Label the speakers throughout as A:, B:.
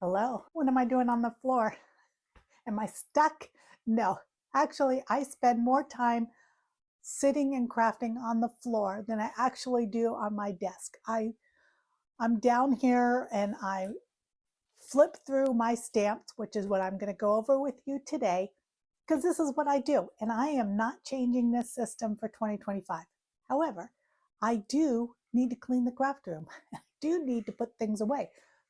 A: Hello. What am I doing on the floor? Am I stuck? No. Actually, I spend more time sitting and crafting on the floor than I actually do on my desk. I'm down here and I flip through my stamps, which is what I'm going to go over with you today, because this is what I do. And I am not changing this system for 2025. However, I do need to clean the craft room. I do need to put things away.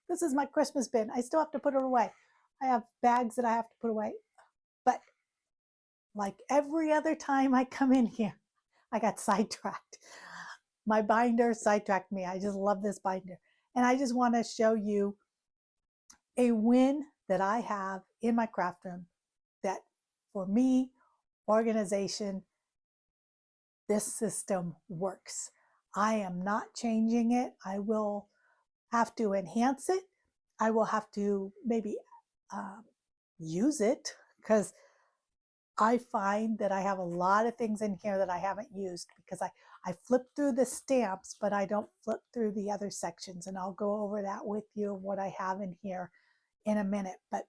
A: This is my Christmas bin. I still have to put it away. I have bags that I have to put away. But like every other time I come in here, I got sidetracked. My binder sidetracked me. I just love this binder. And I just want to show you a win that I have in my craft room that for me, organization, this system works. I am not changing it. I will have to enhance it. I will have to maybe um, use it because I find that I have a lot of things in here that I haven't used because I flip through the stamps, but I don't flip through the other sections. And I'll go over that with you, what I have in here in a minute. But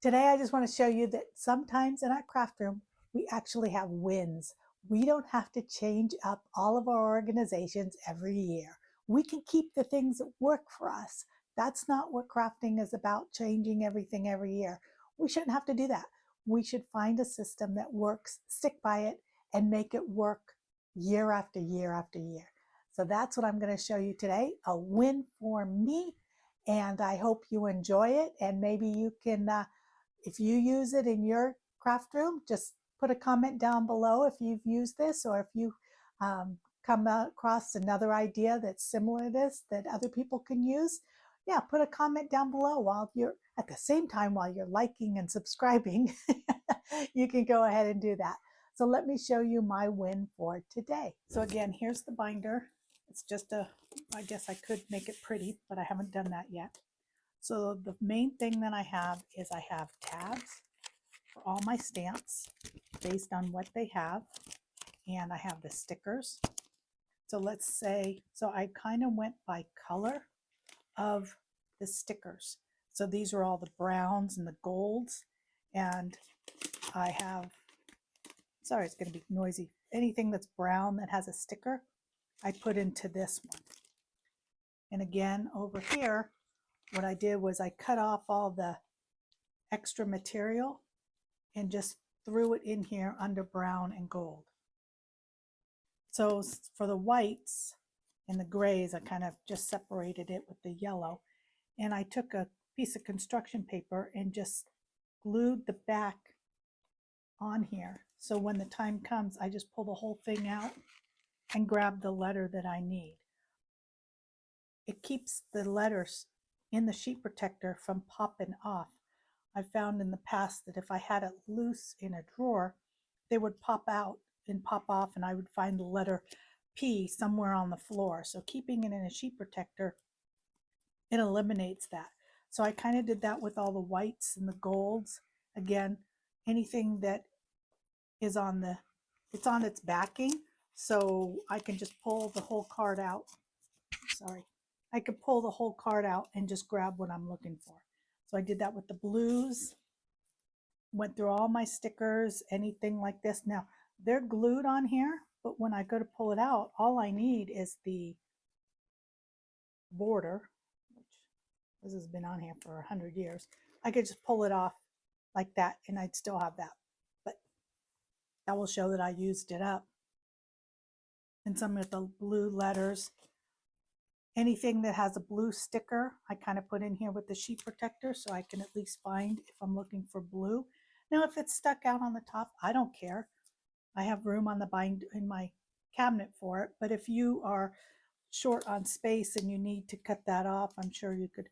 A: today I just want to show you that sometimes in our craft room, we actually have wins. We don't have to change up all of our organizations every year. We can keep the things that work for us. That's not what crafting is about, changing everything every year. We shouldn't have to do that. We should find a system that works, stick by it, and make it work year after year after year. So that's what I'm going to show you today, a win for me. And I hope you enjoy it. And maybe you can, if you use it in your craft room, just put a comment down below if you've used this or if you come across another idea that's similar to this that other people can use. Yeah, put a comment down below while you're at the same time while you're liking and subscribing. You can go ahead and do that. So let me show you my win for today. So again, here's the binder. It's just I guess I could make it pretty, but I haven't done that yet. So the main thing that I have is I have tabs for all my stamps based on what they have. And I have the stickers. So let's say, so I kind of went by color of the stickers. So these are all the browns and the golds. And I have, sorry, it's going to be noisy. Anything that's brown that has a sticker, I put into this one. And again, over here, what I did was I cut off all the extra material and just threw it in here under brown and gold. So for the whites and the grays, I kind of just separated it with the yellow. And I took a piece of construction paper and just glued the back on here. So when the time comes, I just pull the whole thing out and grab the letter that I need. It keeps the letters in the sheet protector from popping off. I found in the past that if I had it loose in a drawer, they would pop out and pop off, and I would find the letter P somewhere on the floor. So keeping it in a sheet protector, it eliminates that. So I kind of did that with all the whites and the golds. Again, anything that is on the, it's on its backing, so I can just pull the whole card out. Sorry. I could pull the whole card out and just grab what I'm looking for. So I did that with the blues, went through all my stickers, anything like this. Now, they're glued on here, but when I go to pull it out, all I need is the border, which this has been on here for 100 years. I could just pull it off like that and I'd still have that. But that will show that I used it up. And some of the blue letters, anything that has a blue sticker, I kind of put in here with the sheet protector so I can at least find if I'm looking for blue. Now, if it's stuck out on the top, I don't care. I have room on the bind in my cabinet for it. But if you are short on space and you need to cut that off, I'm sure you could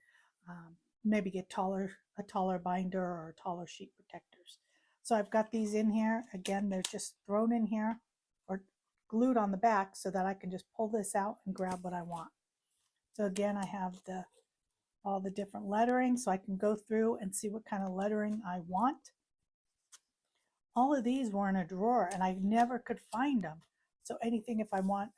A: maybe get a taller binder or taller sheet protectors. So I've got these in here. Again, they're just thrown in here or glued on the back so that I can just pull this out and grab what I want. So again, I have all the different lettering so I can go through and see what kind of lettering I want. All of these were in a drawer and I never could find them. So anything, if I want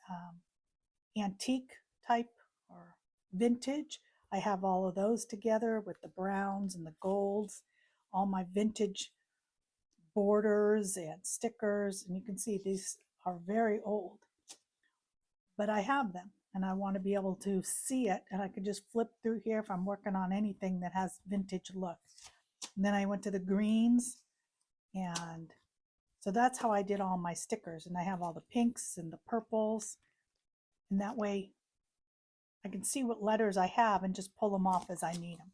A: antique type or vintage, I have all of those together with the browns and the golds, all my vintage borders and stickers. And you can see these are very old, but I have them and I want to be able to see it. And I can just flip through here if I'm working on anything that has vintage look. And then I went to the greens, and so that's how I did all my stickers. And I have all the pinks and the purples, and that way I can see what letters I have and just pull them off as I need them.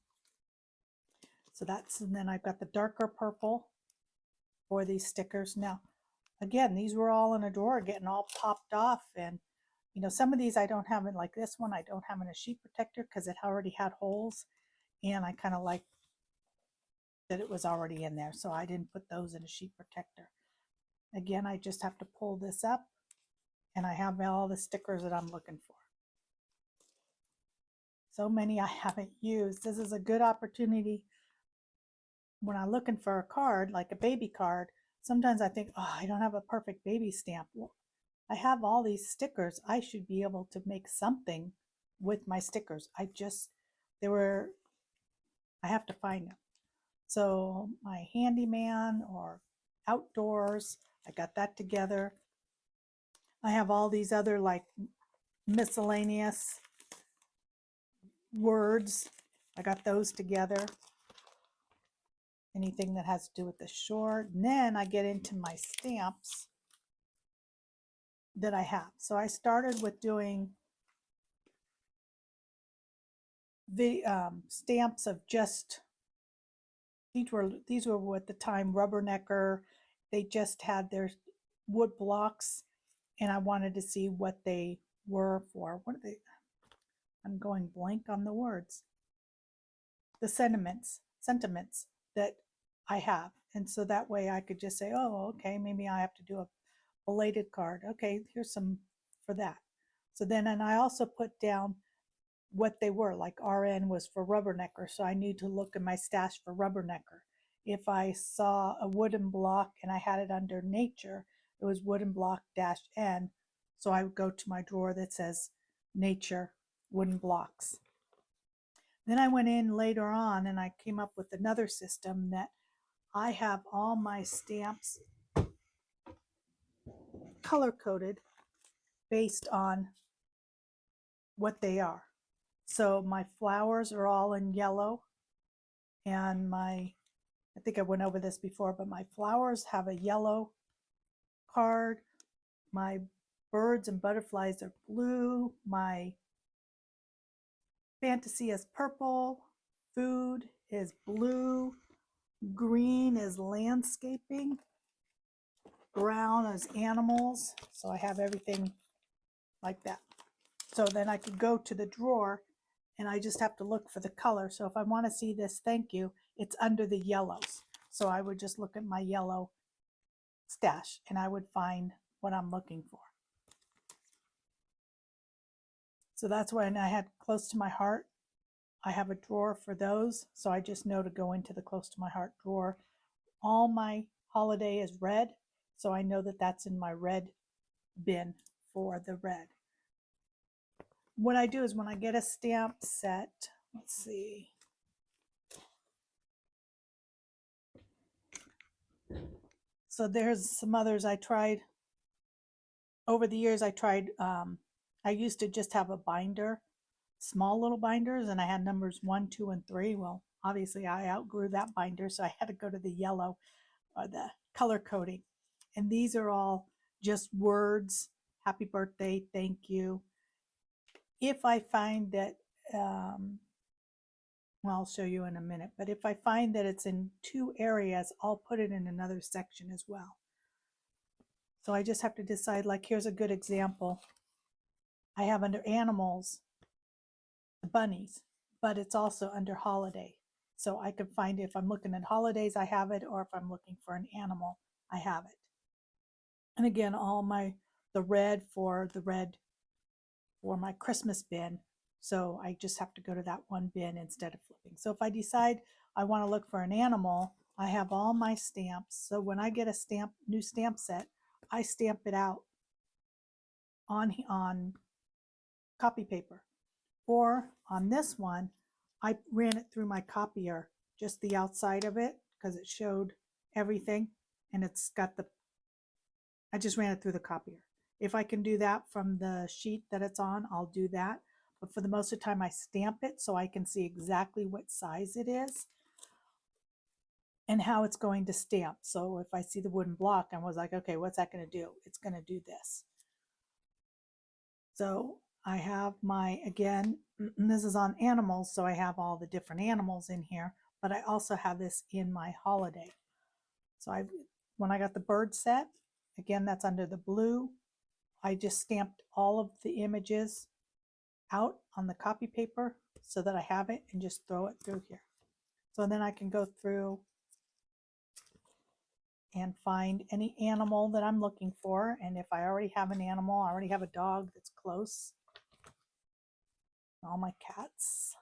A: So that's, and then I've got the darker purple for these stickers. Now, again, these were all in a drawer getting all popped off, and you know, some of these I don't have in, like this one, I don't have in a sheet protector because it already had holes, and I kind of like that it was already in there, so I didn't put those in a sheet protector. Again, I just have to pull this up, and I have all the stickers that I'm looking for. So many I haven't used. This is a good opportunity when I'm looking for a card, like a baby card. Sometimes I think, oh, I don't have a perfect baby stamp. Well, I have all these stickers. I should be able to make something with my stickers. I have to find them. So my handyman or outdoors, I got that together. I have all these other like miscellaneous words. I got those together. Anything that has to do with the shore. And then I get into my stamps that I have. So I started with doing the stamps of just, these were at the time Rubbernecker. They just had their wood blocks, and I wanted to see what they were for. What are they? I'm going blank on the words. The sentiments that I have. And so that way I could just say, oh, okay, maybe I have to do a belated card. Okay, here's some for that. So then, and I also put down what they were, like RN was for Rubbernecker, so I need to look in my stash for Rubbernecker. If I saw a wooden block and I had it under nature, it was wooden block -N, so I would go to my drawer that says nature wooden blocks. Then I went in later on and I came up with another system that I have all my stamps color coded based on what they are. So my flowers are all in yellow, and I think I went over this before, but my flowers have a yellow card. My birds and butterflies are blue. My fantasy is purple. Food is blue. Green is landscaping. Brown is animals. So I have everything like that. So then I could go to the drawer and I just have to look for the color. So if I want to see this thank you, it's under the yellows. So I would just look at my yellow stash and I would find what I'm looking for. So that's when I had close to my heart. I have a drawer for those. So I just know to go into the close to my heart drawer. All my holiday is red. So I know that that's in my red bin for the red. What I do is when I get a stamp set, let's see. So there's some others I tried. Over the years, I used to just have a binder, small little binders, and I had numbers 1, 2, and 3. Well, obviously I outgrew that binder, so I had to go to the yellow or the color coding. And these are all just words, happy birthday, thank you. If I find that, well, I'll show you in a minute, but if I find that it's in 2 areas, I'll put it in another section as well. So I just have to decide, like here's a good example. I have under animals, the bunnies, but it's also under holiday. So I can find if I'm looking at holidays, I have it, or if I'm looking for an animal, I have it. And again, all the red for my Christmas bin. So I just have to go to that one bin instead of flipping. So if I decide I want to look for an animal, I have all my stamps. So when I get a new stamp set, I stamp it out on copy paper. Or on this one, I ran it through my copier, just the outside of it, because it showed everything, and it's got the, I just ran it through the copier. If I can do that from the sheet that it's on, I'll do that. But for the most of the time, I stamp it so I can see exactly what size it is and how it's going to stamp. So if I see the wooden block, I was like, okay, what's that going to do? It's going to do this. So I have my, again, this is on animals, so I have all the different animals in here, but I also have this in my holiday. So when I got the bird set, again, that's under the blue. I just stamped all of the images out on the copy paper so that I have it and just throw it through here. So then I can go through and find any animal that I'm looking for. And if I already have an animal, I already have a dog that's close. All my cats.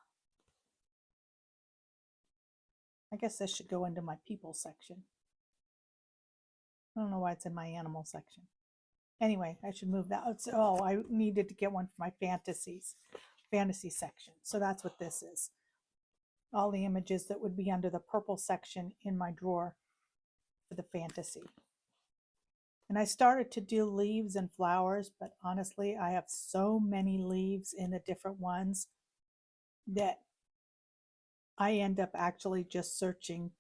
A: I guess this should go into my people section. I don't know why it's in my animal section. Anyway, I should move that. Oh, I needed to get one for my fantasy section. So that's what this is. All the images that would be under the purple section in my drawer for the fantasy. And I started to do leaves and flowers, but honestly, I have so many leaves in the different ones that I end up actually just searching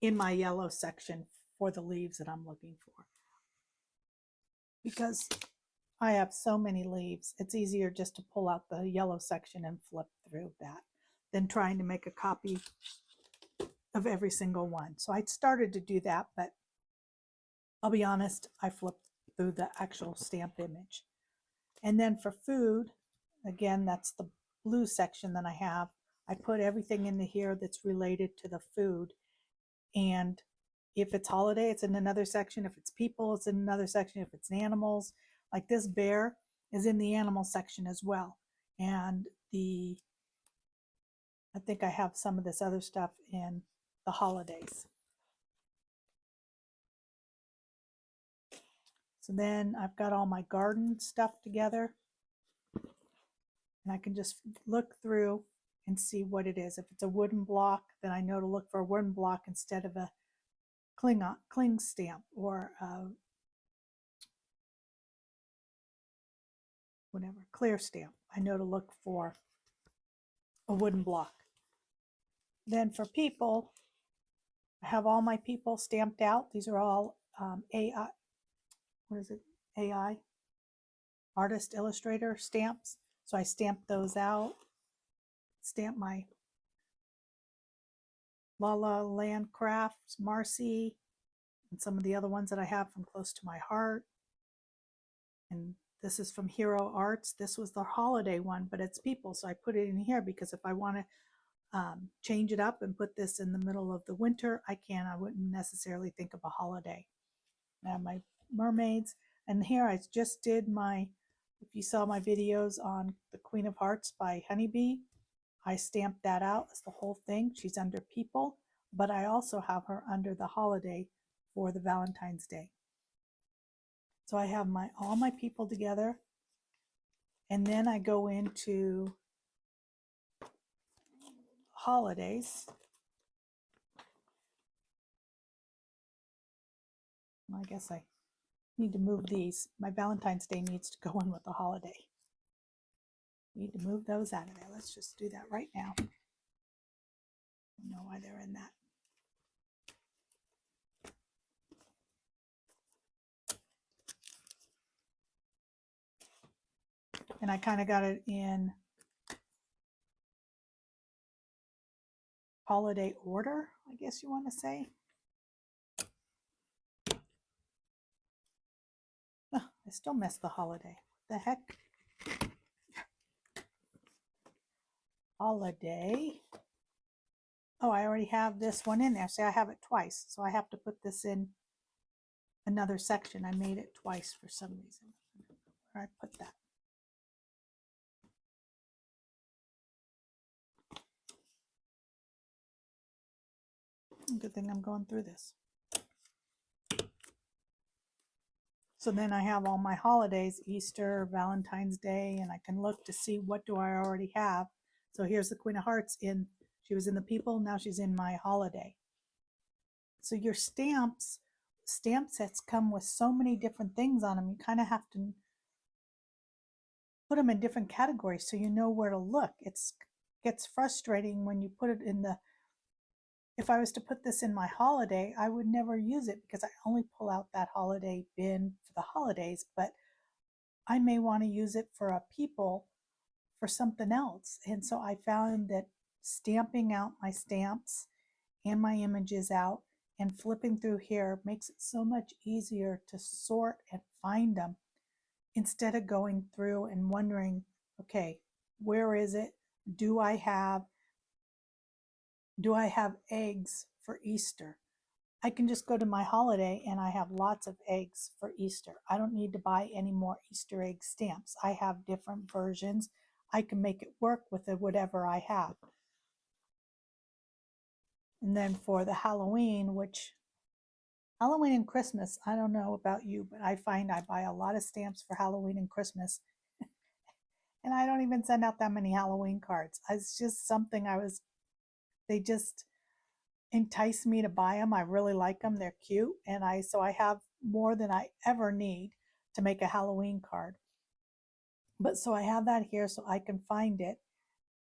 A: in my yellow section for the leaves that I'm looking for. Because I have so many leaves, it's easier just to pull out the yellow section and flip through that than trying to make a copy of every single one. So I started to do that, but I'll be honest, I flipped through the actual stamp image. And then for food, again, that's the blue section that I have. I put everything into here that's related to the food. And if it's holiday, it's in another section. If it's people, it's in another section. If it's animals, like this bear is in the animal section as well. And I think I have some of this other stuff in the holidays. So then I've got all my garden stuff together. And I can just look through and see what it is. If it's a wooden block, then I know to look for a wooden block instead of a cling stamp or whatever, clear stamp. I know to look for a wooden block. Then for people, I have all my people stamped out. These are all AI, what is it? AI, Artist Illustrator stamps. So I stamped those out, stamp my La La Land Crafts, Marcy, and some of the other ones that I have from Close to My Heart. And this is from Hero Arts. This was the holiday one, but it's people, so I put it in here because if I want to change it up and put this in the middle of the winter, I can. I wouldn't necessarily think of a holiday. I have my mermaids, and here I just did my, if you saw my videos on the Queen of Hearts by Honeybee, I stamped that out as the whole thing. She's under people, but I also have her under the holiday for the Valentine's Day. So I have all my people together, and then I go into holidays. I guess I need to move these. My Valentine's Day needs to go in with the holiday. Need to move those out of there. Let's just do that right now. I don't know why they're in that. And I kind of got it in holiday order, I guess you want to say. Oh, I still missed the holiday. What the heck? Holiday. Oh, I already have this one in there. See, I have it twice. So I have to put this in another section. I made it twice for some reason. Where I put that. Good thing I'm going through this. So then I have all my holidays, Easter, Valentine's Day, and I can look to see what do I already have So here's the Queen of Hearts she was in the people, now she's in my holiday. So your stamp sets come with so many different things on them. You kind of have to put them in different categories so you know where to look. It gets frustrating when you put it in if I was to put this in my holiday, I would never use it because I only pull out that holiday bin for the holidays, but I may want to use it for a people for something else. And so I found that stamping out my stamps and my images out and flipping through here makes it so much easier to sort and find them instead of going through and wondering, okay, where is it? Do I have eggs for Easter? I can just go to my holiday and I have lots of eggs for Easter. I don't need to buy any more Easter egg stamps. I have different versions. I can make it work with whatever I have. And then for the Halloween and Christmas, I don't know about you, but I find I buy a lot of stamps for Halloween and Christmas. And I don't even send out that many Halloween cards. It's just something they just entice me to buy them. I really like them. They're cute. And so I have more than I ever need to make a Halloween card. But so I have that here so I can find it.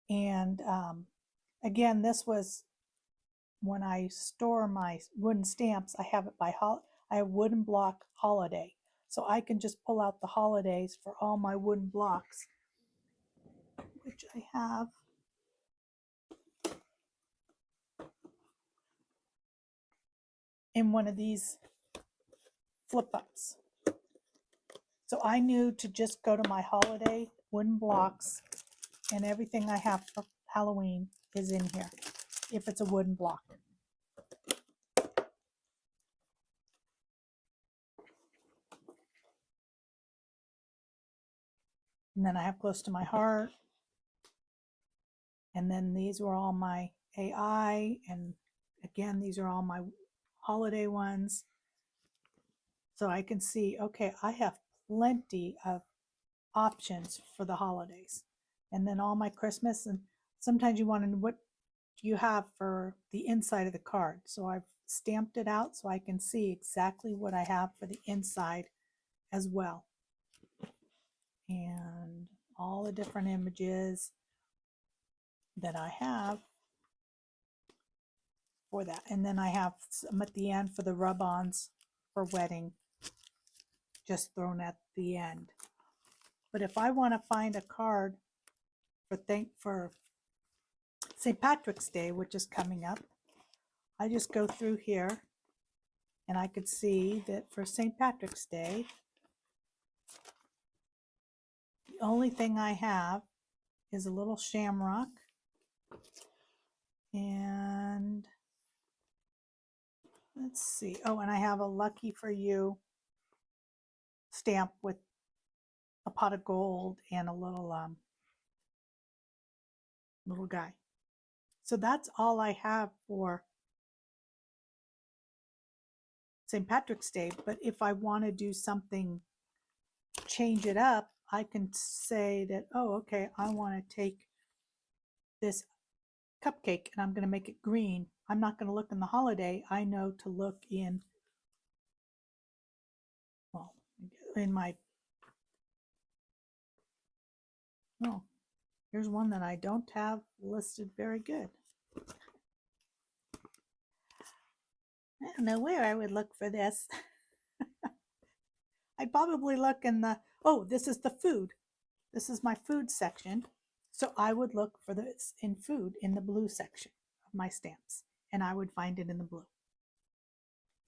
A: And again, this was when I store my wooden stamps, I have it I have wooden block holiday. So I can just pull out the holidays for all my wooden blocks, which I have. In one of these flip ups. So I knew to just go to my holiday wooden blocks, and everything I have for Halloween is in here, if it's a wooden block. And then I have Close to My Heart. And then these were all my AI. And again, these are all my holiday ones. So I can see, okay, I have plenty of options for the holidays. And then all my Christmas, and sometimes you want to know what you have for the inside of the card. So I've stamped it out so I can see exactly what I have for the inside as well. And all the different images that I have for that. And then I have some at the end for the rub-ons for wedding, just thrown at the end. But if I want to find a card for St. Patrick's Day, which is coming up, I just go through here and I could see that for St. Patrick's Day, the only thing I have is a little shamrock and let's see. Oh, and I have a Lucky for You stamp with a pot of gold and a little guy. So that's all I have for St. Patrick's Day. But if I want to do something, change it up, I can say that, oh, okay, I want to take this cupcake and I'm going to make it green. I'm not going to look in the holiday. I know to look in, well, in my, oh, here's one that I don't have listed very good. I don't know where I would look for this. I'd probably look in oh, this is the food. This is my food section. So I would look for this in food in the blue section of my stamps, and I would find it in the blue.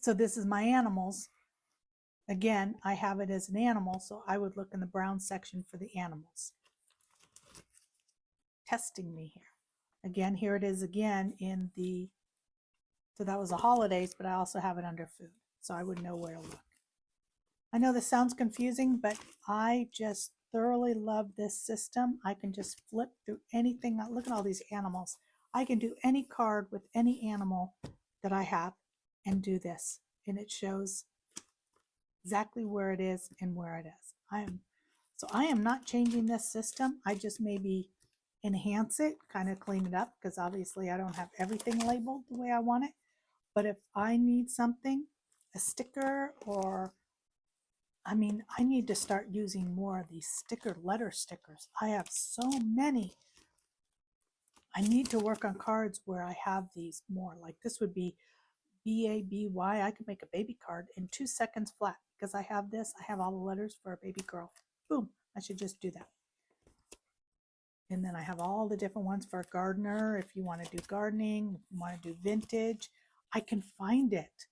A: So this is my animals. Again, I have it as an animal, so I would look in the brown section for the animals. Testing me here. Again, here it is again in the, so that was the holidays, but I also have it under food, so I would know where to look. I know this sounds confusing, but I just thoroughly love this system. I can just flip through anything. Look at all these animals. I can do any card with any animal that I have and do this, and it shows exactly where it is and where it is. I am not changing this system. I just may be enhance it, kind of clean it up, because obviously I don't have everything labeled the way I want it. But if I need something, a sticker, or I mean, I need to start using more of these letter stickers. I have so many. I need to work on cards where I have these more. Like this would be BABY. I could make a baby card in 2 seconds flat because I have this. I have all the letters for a baby girl. Boom. I should just do that. And then I have all the different ones for a gardener. If you want to do gardening, if you want to do vintage, I can find it.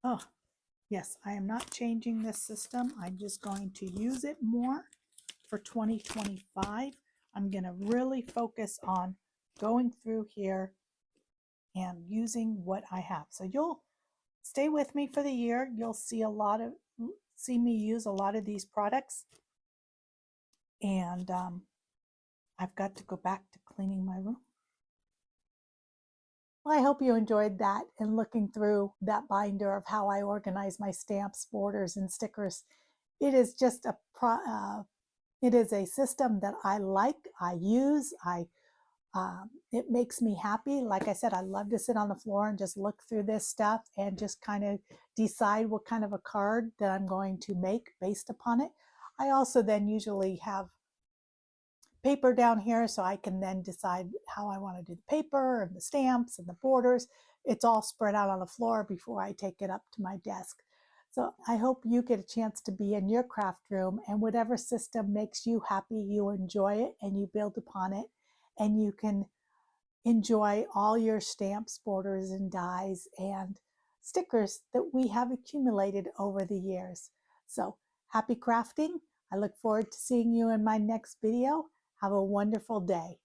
A: Oh, yes, I am not changing this system. I'm just going to use it more for 2025. I'm going to really focus on going through here and using what I have. So you'll stay with me for the year. You'll see me use a lot of these products. And I've got to go back to cleaning my room. Well, I hope you enjoyed that and looking through that binder of how I organize my stamps, borders, and stickers. It is just it is a system that I like, I use, it makes me happy. Like I said, I love to sit on the floor and just look through this stuff and just kind of decide what kind of a card that I'm going to make based upon it. I also then usually have paper down here so I can then decide how I want to do the paper and the stamps and the borders. It's all spread out on the floor before I take it up to my desk. So I hope you get a chance to be in your craft room, and whatever system makes you happy, you enjoy it and you build upon it, and you can enjoy all your stamps, borders, and dies and stickers that we have accumulated over the years. So happy crafting. I look forward to seeing you in my next video. Have a wonderful day.